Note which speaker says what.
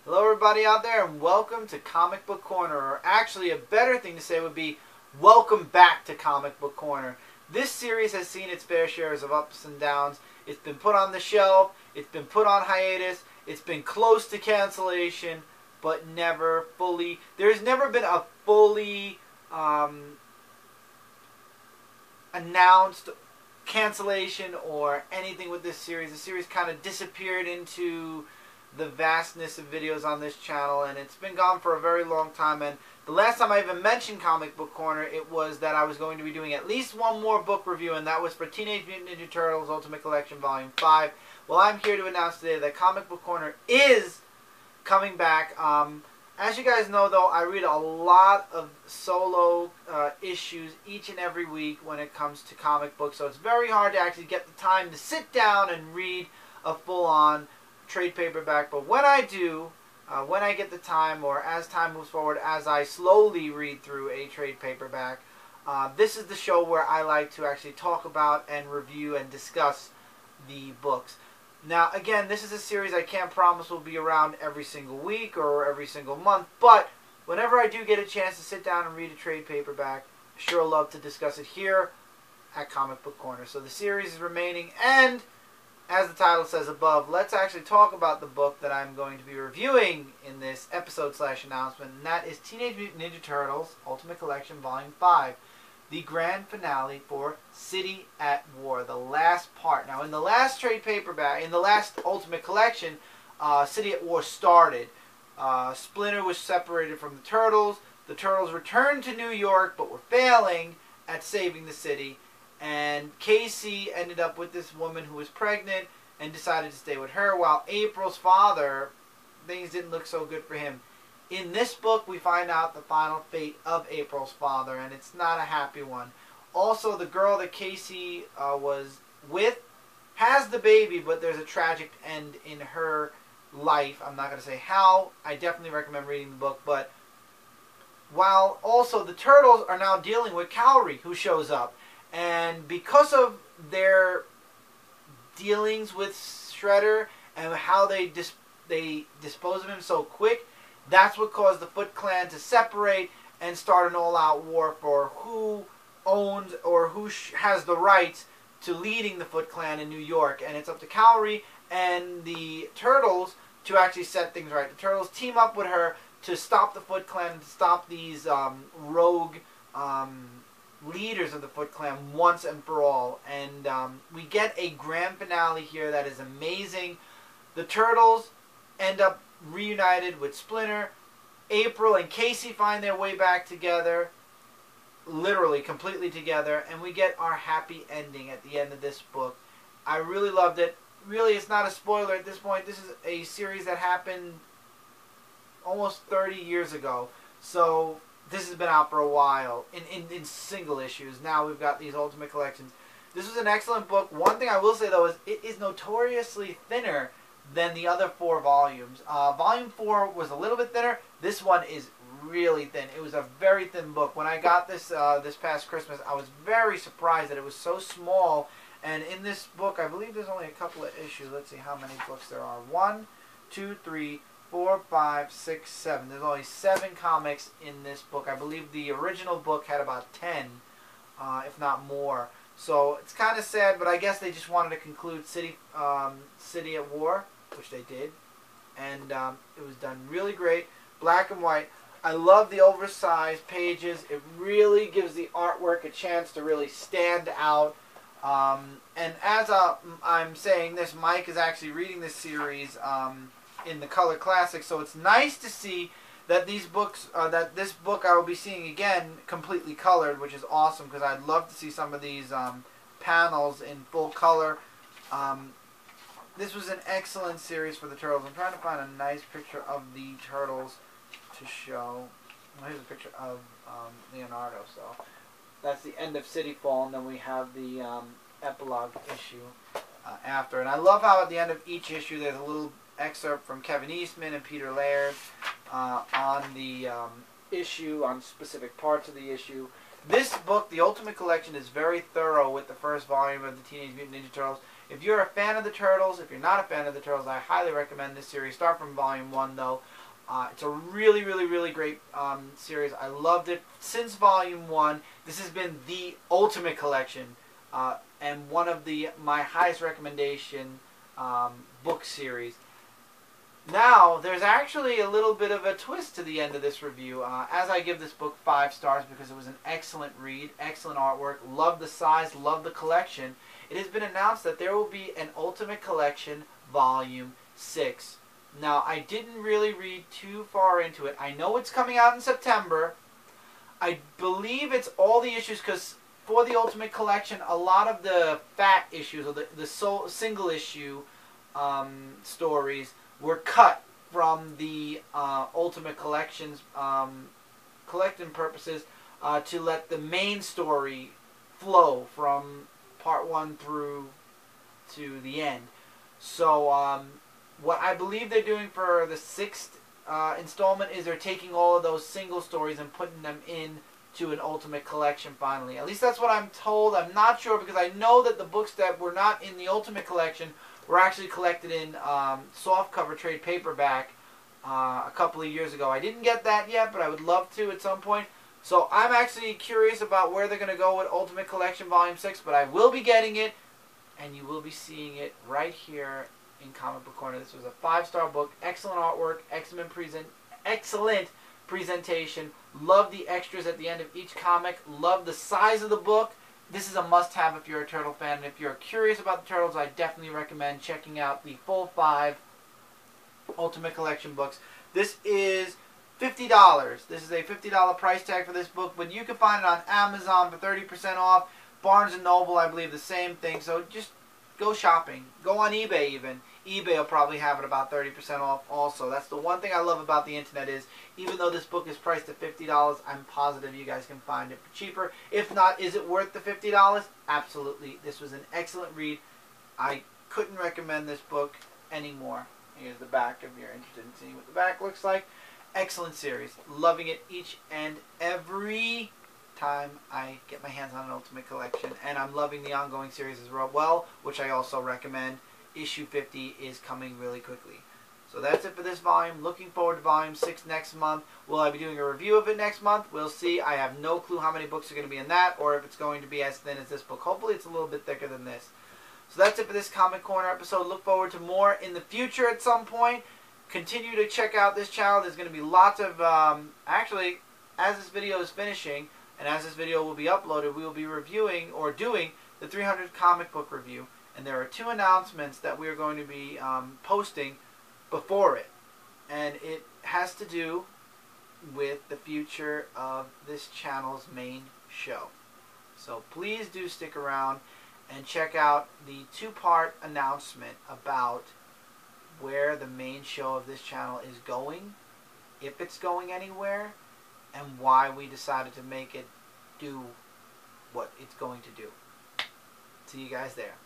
Speaker 1: Hello everybody out there and welcome to Comic Book Corner, or actually a better thing to say would be welcome back to Comic Book Corner. This series has seen its fair shares of ups and downs. It's been put on the shelf, it's been put on hiatus, it's been close to cancellation, but never fully. There's never been a fully announced cancellation or anything with this series. The series kind of disappeared into the vastness of videos on this channel, and it's been gone for a very long time. And the last time I even mentioned Comic Book Corner, it was that I was going to be doing at least one more book review, and that was for Teenage Mutant Ninja Turtles Ultimate Collection Volume 5. Well, I'm here to announce today that Comic Book Corner is coming back. As you guys know, though, I read a lot of solo issues each and every week when it comes to comic books, so it's very hard to actually get the time to sit down and read a full-on trade paperback. But when I do, when I get the time, or as time moves forward, as I slowly read through a trade paperback, this is the show where I like to actually talk about and review and discuss the books. Now, again, this is a series I can't promise will be around every single week or every single month, but whenever I do get a chance to sit down and read a trade paperback, I sure love to discuss it here at Comic Book Corner. So the series is remaining, and as the title says above, let's actually talk about the book that I'm going to be reviewing in this episode/announcement, and that is Teenage Mutant Ninja Turtles Ultimate Collection Volume 5, the grand finale for City at War, the last part. Now, in the last trade paperback, in the last Ultimate Collection, City at War started. Splinter was separated from the Turtles. The Turtles returned to New York, but were failing at saving the city. And Casey ended up with this woman who was pregnant and decided to stay with her, while April's father, things didn't look so good for him. In this book, we find out the final fate of April's father, and it's not a happy one. Also, the girl that Casey was with has the baby, but there's a tragic end in her life. I'm not going to say how. I definitely recommend reading the book. But while also the Turtles are now dealing with Cowrie, who shows up. And because of their dealings with Shredder and how they dispose of him so quick, that's what caused the Foot Clan to separate and start an all-out war for who owns or who has the rights to leading the Foot Clan in New York. And it's up to Cowrie and the Turtles to actually set things right. The Turtles team up with her to stop the Foot Clan and to stop these rogue leaders of the Foot Clan once and for all. And we get a grand finale here that is amazing. The Turtles end up reunited with Splinter. April and Casey find their way back together, literally completely together, and we get our happy ending at the end of this book. I really loved it. Really, it's not a spoiler at this point. This is a series that happened almost 30 years ago, so this has been out for a while in single issues. Now we've got these Ultimate Collections. This was an excellent book. One thing I will say, though, is it is notoriously thinner than the other 4 volumes. Volume 4 was a little bit thinner. This one is really thin. It was a very thin book. When I got this this past Christmas, I was very surprised that it was so small. And in this book, I believe there's only a couple of issues. Let's see how many books there are. 1, 2, 3, 4, 5, 6, 7. There's only 7 comics in this book. I believe the original book had about 10, if not more. So it's kind of sad, but I guess they just wanted to conclude City at War, which they did, and it was done really great, black and white. I love the oversized pages. It really gives the artwork a chance to really stand out. And as I'm saying this, Mike is actually reading this series in the Color Classic, so it's nice to see that these books, that this book I will be seeing again completely colored, which is awesome because I'd love to see some of these panels in full color. This was an excellent series for the Turtles. I'm trying to find a nice picture of the Turtles to show. Well, here's a picture of Leonardo. So that's the end of City Fall, and then we have the epilogue issue after. And I love how at the end of each issue there's a little excerpt from Kevin Eastman and Peter Laird on the issue, on specific parts of the issue. This book, the Ultimate Collection, is very thorough with the first volume of the Teenage Mutant Ninja Turtles. If you're a fan of the Turtles, if you're not a fan of the Turtles, I highly recommend this series. Start from Volume 1, though. It's a really, really, really great series. I loved it since Volume 1. This has been the ultimate collection and one of my highest recommendation book series. Now, there's actually a little bit of a twist to the end of this review. As I give this book 5 stars because it was an excellent read, excellent artwork, love the size, love the collection, it has been announced that there will be an Ultimate Collection Volume 6. Now, I didn't really read too far into it. I know it's coming out in September. I believe it's all the issues because for the Ultimate Collection, a lot of the fat issues or the single issue stories were cut from the Ultimate Collection's collecting purposes to let the main story flow from part 1 through to the end. So what I believe they're doing for the 6th installment is they're taking all of those single stories and putting them into an Ultimate Collection finally. At least that's what I'm told. I'm not sure because I know that the books that were not in the Ultimate Collection were actually collected in softcover trade paperback a couple of years ago. I didn't get that yet, but I would love to at some point. So I'm actually curious about where they're going to go with Ultimate Collection Volume 6, but I will be getting it, and you will be seeing it right here in Comic Book Corner. This was a 5-star book, excellent artwork, excellent presentation. Love the extras at the end of each comic. Love the size of the book. This is a must-have if you're a Turtle fan. And if you're curious about the Turtles, I definitely recommend checking out the full 5 Ultimate Collection books. This is $50. This is a $50 price tag for this book, but you can find it on Amazon for 30% off. Barnes & Noble, I believe, the same thing. So just go shopping. Go on eBay even. eBay will probably have it about 30% off also. That's the one thing I love about the internet is, even though this book is priced at $50, I'm positive you guys can find it for cheaper. If not, is it worth the $50? Absolutely. This was an excellent read. I couldn't recommend this book anymore. Here's the back if you're interested in seeing what the back looks like. Excellent series. Loving it each and every time I get my hands on an Ultimate Collection. And I'm loving the ongoing series as well, which I also recommend. Issue 50 is coming really quickly. So that's it for this volume. Looking forward to Volume 6 next month. Will I be doing a review of it next month? We'll see. I have no clue how many books are going to be in that, or if it's going to be as thin as this book. Hopefully it's a little bit thicker than this. So that's it for this Comic Corner episode. Look forward to more in the future at some point. Continue to check out this channel. There's going to be lots of, actually, as this video is finishing, and as this video will be uploaded, we will be reviewing or doing the 300 comic book review. And there are 2 announcements that we are going to be posting before it. And it has to do with the future of this channel's main show. So please do stick around and check out the 2-part announcement about where the main show of this channel is going, if it's going anywhere, and why we decided to make it do what it's going to do. See you guys there.